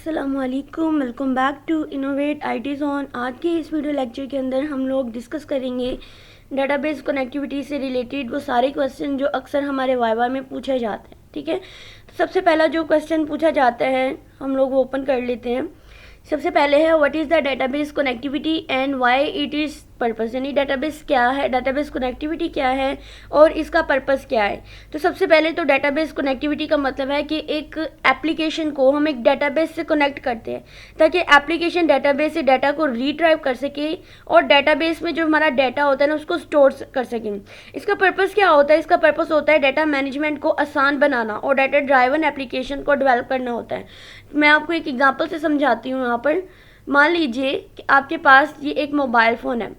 अस्सलामुअलैकुम, welcome back to Innovate IT Zone. आज के इस वीडियो लेक्चर के अंदर हम लोग डिस्कस करेंगे डेटाबेस कनेक्टिविटी से रिलेटेड वो सारे क्वेश्चन जो अक्सर हमारे वाइवा में पूछे जाते हैं। ठीक है, तो सबसे पहला जो क्वेश्चन पूछा जाता है हम लोग वो ओपन कर लेते हैं। सबसे पहले है what is the database connectivity and why it is purpose, यानी डेटाबेस क्या है, डेटाबेस कनेक्टिविटी क्या है और इसका पर्पस क्या है। तो सबसे पहले तो डेटाबेस कनेक्टिविटी का मतलब है कि एक एप्लीकेशन को हम एक डेटाबेस से कनेक्ट करते हैं ताकि एप्लीकेशन डेटाबेस से डाटा को रिट्राइव कर सके और डेटाबेस में जो हमारा डाटा होता है ना उसको स्टोर कर सकें। इसका पर्पस क्या होता है? इसका पर्पस होता है डाटा मैनेजमेंट को आसान बनाना और डाटा ड्राइवन एप्लीकेशन को डेवलप करना होता है। मैं आपको एक एग्जांपल से समझाती हूँ। यहाँ पर मान लीजिए कि आपके पास ये एक मोबाइल फ़ोन है,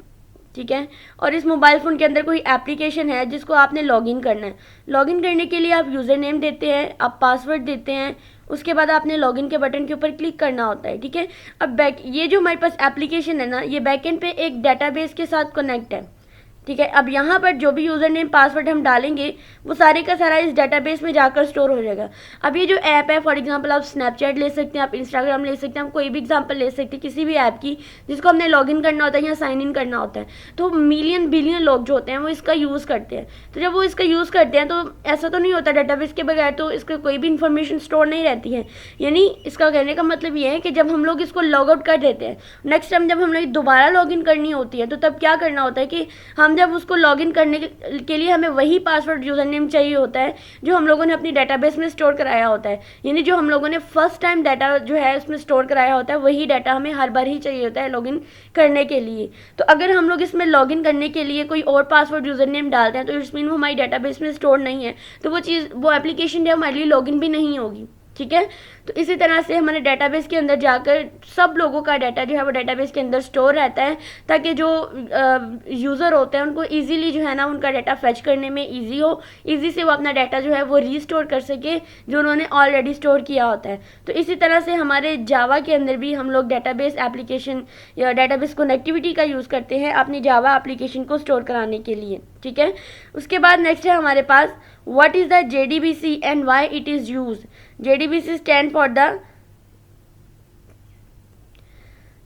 ठीक है, और इस मोबाइल फ़ोन के अंदर कोई एप्लीकेशन है जिसको आपने लॉगिन करना है। लॉगिन करने के लिए आप यूज़र नेम देते हैं, आप पासवर्ड देते हैं, उसके बाद आपने लॉगिन के बटन के ऊपर क्लिक करना होता है। ठीक है, अब ये जो हमारे पास एप्लीकेशन है ना, ये बैकएंड पे एक डेटाबेस के साथ कनेक्ट है। ठीक है, अब यहाँ पर जो भी यूज़र नेम पासवर्ड हम डालेंगे वो सारे का सारा इस डेटाबेस में जाकर स्टोर हो जाएगा। अब ये जो ऐप है, फॉर एग्जांपल आप स्नैपचैट ले सकते हैं, आप इंस्टाग्राम ले सकते हैं, आप कोई भी एग्जांपल ले सकते हैं किसी भी ऐप की जिसको हमने लॉगिन करना होता है या साइन इन करना होता है। तो मिलियन बिलियन लोग जो होते हैं वो इसका यूज़ करते हैं। तो जब वो इसका यूज़ करते हैं तो ऐसा तो नहीं होता डेटाबेस के बगैर तो इसका कोई भी इन्फॉर्मेशन स्टोर नहीं रहती है। यानी इसका कहने का मतलब ये है कि जब हम लोग इसको लॉग आउट कर देते हैं, नेक्स्ट टाइम जब हम लोग दोबारा लॉगिन करनी होती है तो तब क्या करना होता है कि हम जब उसको लॉगिन करने के लिए हमें वही पासवर्ड यूज़र नेम चाहिए होता है जो हम लोगों ने अपनी डेटाबेस में स्टोर कराया होता है। यानी जो हम लोगों ने फर्स्ट टाइम डाटा जो है उसमें स्टोर कराया होता है वही डाटा हमें हर बार ही चाहिए होता है लॉगिन करने के लिए। तो अगर हम लोग इसमें लॉगिन करने के लिए कोई और पासवर्ड यूज़र नेम डालते हैं तो इट्स मीन वो हमारी डेटाबेस में स्टोर नहीं है, तो वो एप्लीकेशन जो हमारे लिए लॉगिन भी नहीं होगी। ठीक है, तो इसी तरह से हमारे डेटाबेस के अंदर जाकर सब लोगों का डाटा जो है वो डेटाबेस के अंदर स्टोर रहता है ताकि जो यूज़र होते हैं उनको इजीली जो है ना उनका डाटा फेच करने में इजी हो, इजी से वो अपना डाटा जो है वो रीस्टोर कर सके जो उन्होंने ऑलरेडी स्टोर किया होता है। तो इसी तरह से हमारे जावा के अंदर भी हम लोग डेटाबेस एप्लीकेशन या डेटाबेस कनेक्टिविटी का यूज़ करते हैं अपनी जावा एप्लीकेशन को स्टोर कराने के लिए। ठीक है, उसके बाद नेक्स्ट है हमारे पास what is the JDBC and why it is use. JDBC stand for the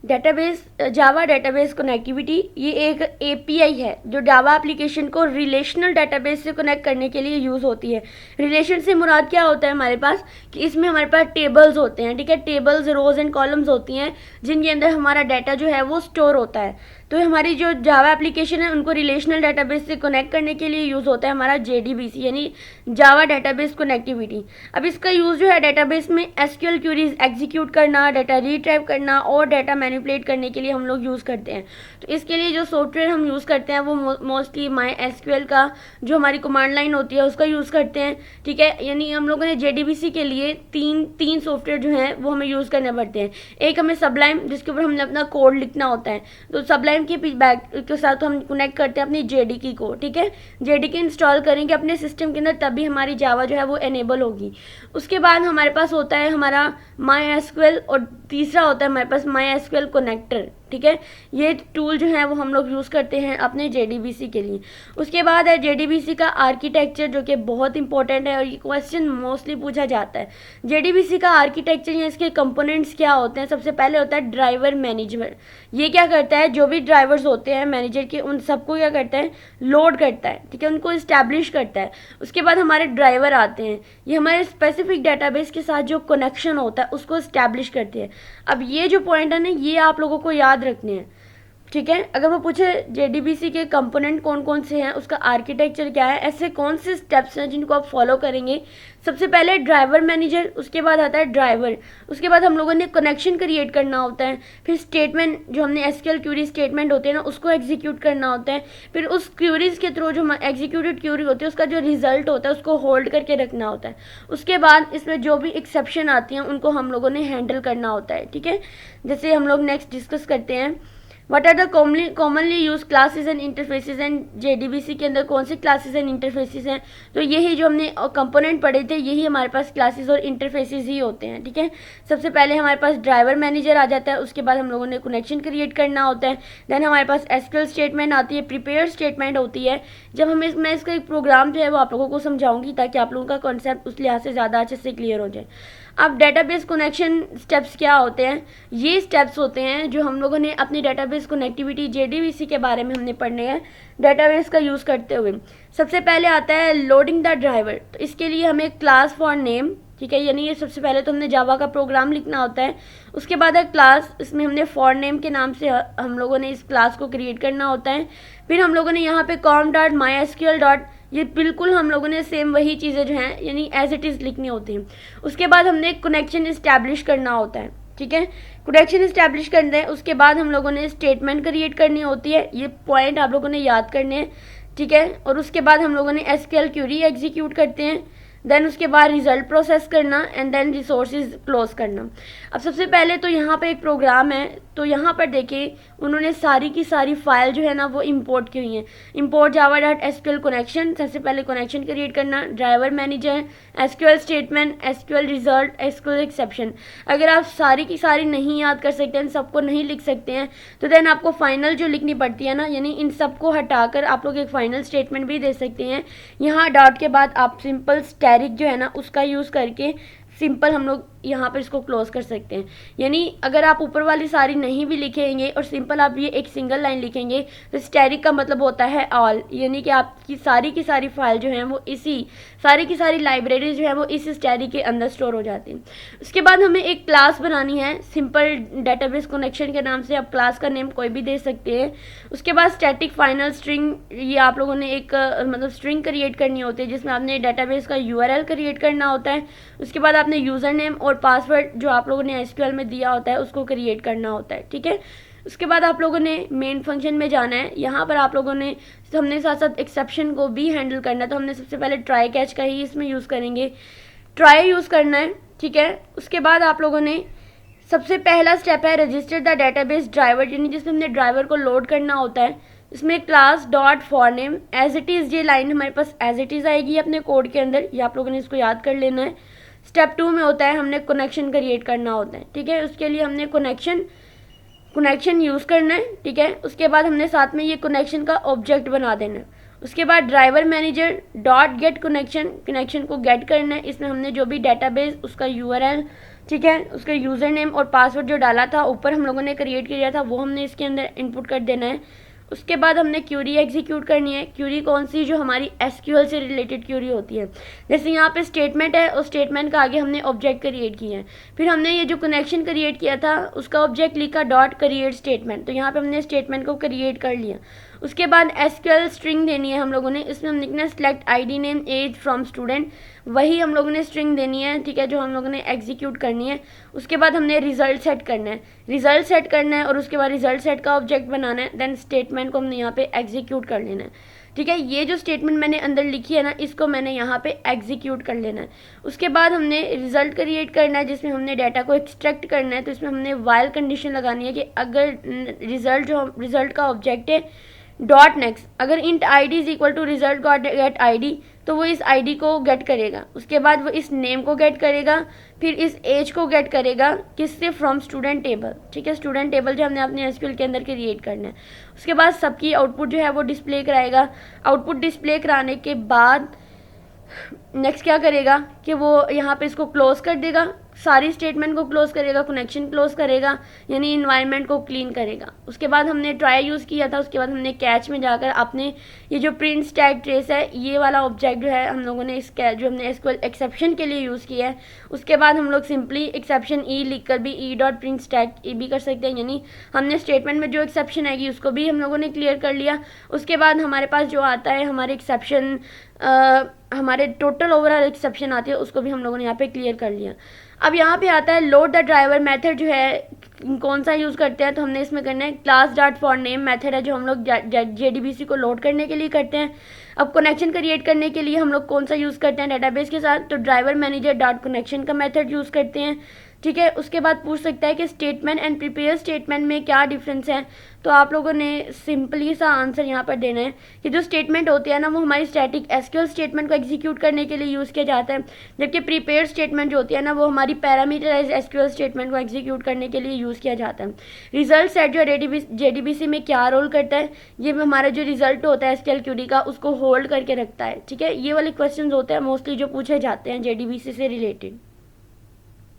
database Java database connectivity. ये एक API है जो जावा एप्लीकेशन को रिलेशनल डेटाबेस से कनेक्ट करने के लिए यूज़ होती है। रिलेशन से मुराद क्या होता है हमारे पास कि इसमें हमारे पास टेबल्स होते हैं। ठीक है, टेबल्स, रोज एंड कॉलम्स होती हैं जिनके अंदर हमारा डाटा जो है वो स्टोर होता है। तो हमारी जो जावा एप्लीकेशन है उनको रिलेशनल डेटाबेस से कनेक्ट करने के लिए यूज़ होता है हमारा JDBC यानी जावा डेटाबेस कनेक्टिविटी। अब इसका यूज़ जो है डेटाबेस में SQL क्यूरीज एग्जीक्यूट करना, डाटा रिट्राइव करना और डाटा मैनिपुलेट करने के लिए हम लोग यूज़ करते हैं। तो इसके लिए जो सॉफ्टवेयर हम यूज़ करते हैं वो मोस्टली MySQL का जो हमारी कमांड लाइन होती है उसका यूज़ करते हैं। ठीक है, यानी हम लोगों ने JDBC के लिए तीन सॉफ्टवेयर जो हैं वो हमें यूज़ करने पड़ते हैं। एक हमें सबलाइम जिसके ऊपर हमने अपना कोड लिखना होता है, तो सबलाइम के बैक के साथ हम कनेक्ट करते हैं अपनी JDK को। ठीक है, JDK इंस्टॉल करेंगे अपने सिस्टम के अंदर तभी हमारी जावा जो है वो एनेबल होगी। उसके बाद हमारे पास होता है हमारा MySQL और तीसरा होता है हमारे पास MySQL कनेक्टर। ठीक है, ये टूल जो है वो हम लोग यूज़ करते हैं अपने JDBC के लिए। उसके बाद है JDBC का आर्किटेक्चर जो कि बहुत इंपॉर्टेंट है और ये क्वेश्चन मोस्टली पूछा जाता है। JDBC का आर्किटेक्चर या इसके कंपोनेंट्स क्या होते हैं? सबसे पहले होता है ड्राइवर मैनेजर। ये क्या करता है, जो भी ड्राइवर्स होते हैं मैनेजर के उन सबको क्या करता है, लोड करता है। ठीक है, उनको इस्टेब्लिश करता है। उसके बाद हमारे ड्राइवर आते हैं, ये हमारे स्पेसिफिक डेटाबेस के साथ जो कनेक्शन होता है उसको इस्टेब्लिश करते हैं। अब ये जो पॉइंट है ना ये आप लोगों को याद रखने हैं। ठीक है, अगर वो पूछे JDBC के कंपोनेंट कौन कौन से हैं, उसका आर्किटेक्चर क्या है, ऐसे कौन से स्टेप्स हैं जिनको आप फॉलो करेंगे। सबसे पहले ड्राइवर मैनेजर, उसके बाद आता है ड्राइवर, उसके बाद हम लोगों ने कनेक्शन क्रिएट करना होता है, फिर स्टेटमेंट जो हमने SQL क्यूरी स्टेटमेंट होते हैं ना उसको एग्जीक्यूट करना होता है, फिर उस क्यूरीज के थ्रू जो एग्जीक्यूटेड क्यूरी होती है उसका जो रिजल्ट होता है उसको होल्ड करके रखना होता है। उसके बाद इसमें जो भी एक्सेप्शन आती हैं उनको हम लोगों ने हैंडल करना होता है। ठीक है, जैसे हम लोग नेक्स्ट डिस्कस करते हैं what are the commonly use classes and interfaces and JDBC के अंदर कौन से क्लासेस एंड इंटरफेसेस हैं। तो यही जो हमने कंपोनेंट पढ़े थे यही हमारे पास क्लासेस और इंटरफेसेस ही होते हैं। ठीक है, सबसे पहले हमारे पास ड्राइवर मैनेजर आ जाता है, उसके बाद हम लोगों ने कनेक्शन क्रिएट करना होता है, देन हमारे पास SQL स्टेटमेंट आती है, प्रिपेयर स्टेटमेंट होती है। जब मैं इसका एक प्रोग्राम जो है वो आप लोगों को समझाऊंगी ताकि आप लोगों का कॉन्सेप्ट उस लिहाज से ज़्यादा अच्छे से क्लियर हो जाए। अब डेटाबेस कनेक्शन स्टेप्स क्या होते हैं? ये स्टेप्स होते हैं जो हम लोगों ने अपनी डेटाबेस कनेक्टिविटी JDBC के बारे में हमने पढ़ने हैं डेटाबेस का यूज़ करते हुए। सबसे पहले आता है लोडिंग द ड्राइवर। तो इसके लिए हमें क्लास फॉर नेम, ठीक है, यानी ये सबसे पहले तो हमने जावा का प्रोग्राम लिखना होता है। उसके बाद है क्लास, इसमें हमने फॉर नेम के नाम से हम लोगों ने इस क्लास को क्रिएट करना होता है। फिर हम लोगों ने यहाँ पे com.mysql. ये बिल्कुल हम लोगों ने सेम वही चीज़ें जो हैं यानी एज इट इज़ लिखनी होती हैं। उसके बाद हमने कनेक्शन इस्टेब्लिश करना होता है, ठीक है, कनेक्शन इस्टेब्लिश करते हैं। उसके बाद हम लोगों ने स्टेटमेंट क्रिएट करनी होती है, ये पॉइंट आप लोगों ने याद करने हैं, ठीक है। और उसके बाद हम लोगों ने SQL क्यूरी एग्जीक्यूट करते हैं, देन उसके बाद रिजल्ट प्रोसेस करना एंड देन रिसोर्सेज क्लोज करना। अब सबसे पहले तो यहाँ पे एक प्रोग्राम है, तो यहाँ पर देखिए उन्होंने सारी की सारी फाइल जो है ना वो इंपोर्ट की हुई है। इंपोर्ट java.sql कनेक्शन, सबसे पहले कनेक्शन क्रिएट करना, driver manager, SQL statement, SQL result, SQL exception. अगर आप सारी की सारी नहीं याद कर सकते हैं, सबको नहीं लिख सकते हैं, तो देन आपको फाइनल जो लिखनी पड़ती है ना, यानी इन सबको हटाकर आप लोग एक फाइनल स्टेटमेंट भी दे सकते हैं। यहाँ डॉट के बाद आप सिंपल स्टैटिक जो है ना उसका यूज़ करके सिंपल हम लोग यहाँ पर इसको क्लोज कर सकते हैं। यानी अगर आप ऊपर वाली सारी नहीं भी लिखेंगे और सिंपल आप ये एक सिंगल लाइन लिखेंगे तो स्टैटिक का मतलब होता है ऑल, यानी कि आपकी सारी की सारी फाइल जो हैं वो इसी सारी की सारी लाइब्रेरी जो है वो इस स्टैटिक के अंदर स्टोर हो जाती हैं। उसके बाद हमें एक क्लास बनानी है सिंपल डेटाबेस कनेक्शन के नाम से, आप क्लास का नेम कोई भी दे सकते हैं। उसके बाद स्टैटिक फाइनल स्ट्रिंग, ये आप लोगों ने एक मतलब स्ट्रिंग क्रिएट करनी होती है जिसमें आपने डेटाबेस का URL क्रिएट करना होता है। उसके बाद आपने यूज़र नेम और पासवर्ड जो आप लोगों ने SQL में दिया होता है उसको क्रिएट करना होता है, ठीक है। उसके बाद आप लोगों ने मेन फंक्शन में जाना है। यहाँ पर आप लोगों ने हमने साथ साथ एक्सेप्शन को भी हैंडल करना है, तो हमने सबसे पहले ट्राई कैच का ही इसमें यूज़ करेंगे, ट्राई यूज़ करना है, ठीक है। उसके बाद आप लोगों ने सबसे पहला स्टेप है रजिस्टर द डेटाबेस ड्राइवर, यानी जिसमें हमने ड्राइवर को लोड करना होता है। इसमें class dot for name as it is, ये लाइन हमारे पास एज इट इज़ आएगी अपने कोड के अंदर, ये आप लोगों ने इसको याद कर लेना है। स्टेप 2 में होता है हमने कनेक्शन क्रिएट करना होता है, ठीक है। उसके लिए हमने कनेक्शन यूज़ करना है, ठीक है। उसके बाद हमने साथ में ये कनेक्शन का ऑब्जेक्ट बना देना है। उसके बाद driver manager dot get connection को गेट करना है। इसमें हमने जो भी डेटाबेस उसका URL, ठीक है, उसका यूज़र नेम और पासवर्ड जो डाला था ऊपर हम लोगों ने क्रिएट किया था वो हमने इसके अंदर इनपुट कर देना है। उसके बाद हमने क्यूरी एग्जीक्यूट करनी है। क्यूरी कौन सी? जो हमारी SQL से रिलेटेड क्यूरी होती है। जैसे यहाँ पे स्टेटमेंट है और स्टेटमेंट का आगे हमने ऑब्जेक्ट क्रिएट किया है। फिर हमने ये जो कनेक्शन क्रिएट किया था उसका ऑब्जेक्ट लिखा डॉट क्रिएट स्टेटमेंट, तो यहाँ पे हमने स्टेटमेंट को क्रिएट कर लिया। उसके बाद SQL स्ट्रिंग देनी है हम लोगों ने, इसमें हम लिखना है select ID name as from student, वही हम लोगों ने स्ट्रिंग देनी है, ठीक है, जो हम लोगों ने एग्जीक्यूट करनी है। उसके बाद हमने रिजल्ट सेट करना है, और उसके बाद रिजल्ट सेट का ऑब्जेक्ट बनाना है। देन स्टेटमेंट को हमने यहाँ पे एग्जीक्यूट कर लेना है, ठीक है। ये जो स्टेटमेंट मैंने अंदर लिखी है ना इसको मैंने यहाँ पे एग्जीक्यूट कर लेना है। उसके बाद हमने रिजल्ट क्रिएट करना है जिसमें हमने डाटा को एक्सट्रैक्ट करना है, तो इसमें हमने वाइल कंडीशन लगानी है कि अगर रिजल्ट का ऑब्जेक्ट है डॉट नेक्स्ट, अगर int ID is equal to result dot get ID, तो वो इस ID को गेट करेगा। उसके बाद वो इस नेम को गेट करेगा, फिर इस एज को गेट करेगा, किससे? फ्रॉम स्टूडेंट टेबल, ठीक है, स्टूडेंट टेबल जो हमने अपने SQL के अंदर क्रिएट करना है। उसके बाद सबकी आउटपुट जो है वो डिस्प्ले कराएगा। आउटपुट डिस्प्ले कराने के बाद नेक्स्ट क्या करेगा कि वो यहाँ पे इसको क्लोज कर देगा, सारी स्टेटमेंट को क्लोज करेगा, कनेक्शन क्लोज करेगा, यानी इन्वायरमेंट को क्लीन करेगा। उसके बाद हमने ट्राई यूज़ किया था। उसके बाद हमने कैच में जाकर अपने ये जो प्रिंट स्टैक ट्रेस है ये वाला ऑब्जेक्ट जो है हम लोगों ने इस जो हमने SQL एक्सेप्शन के लिए यूज़ किया है, उसके बाद हम लोग सिंपली एक्सेप्शन लिख कर भी डॉट प्रिंट स्टैक भी कर सकते हैं, यानी हमने स्टेटमेंट में जो एक्सेप्शन आएगी उसको भी हम लोगों ने क्लियर कर लिया। उसके बाद हमारे पास जो आता है हमारे एक्सेप्शन, हमारे टोटल ओवरऑल एक्सेप्शन आती है उसको भी हम लोगों ने यहाँ पे क्लियर कर लिया। अब यहाँ पे आता है लोड द ड्राइवर मेथड, जो है कौन सा यूज़ करते हैं, तो हमने इसमें करना है class dot for name method है जो हम लोग JDBC को लोड करने के लिए करते हैं। अब कनेक्शन क्रिएट करने के लिए हम लोग कौन सा यूज़ करते हैं डेटाबेस के साथ, तो ड्राइवर मैनेजर डॉट कनेक्शन का मेथड यूज़ करते हैं, ठीक है। उसके बाद पूछ सकता है कि स्टेटमेंट एंड प्रिपेयर स्टेटमेंट में क्या डिफरेंस है, तो आप लोगों ने सिंपली सा आंसर यहाँ पर देना है कि जो स्टेटमेंट होती है ना वो हमारी स्टैटिक SQL स्टेटमेंट को एग्जीक्यूट करने के लिए यूज़ किया जाता है, जबकि प्रिपेयर स्टेटमेंट जो होती है ना वो हमारी पैरामीटराइज SQL स्टेटमेंट को एग्जीक्यूट करने के लिए यूज़ किया जाता है। रिजल्ट सेट जो JDBC में क्या रोल करता है, ये हमारा जो रिजल्ट होता है SQL क्यूरी का उसको होल्ड करके रखता है, ठीक है। ये वाले क्वेश्चन होते हैं मोस्टली जो पूछे जाते हैं JDBC से रिलेटेड।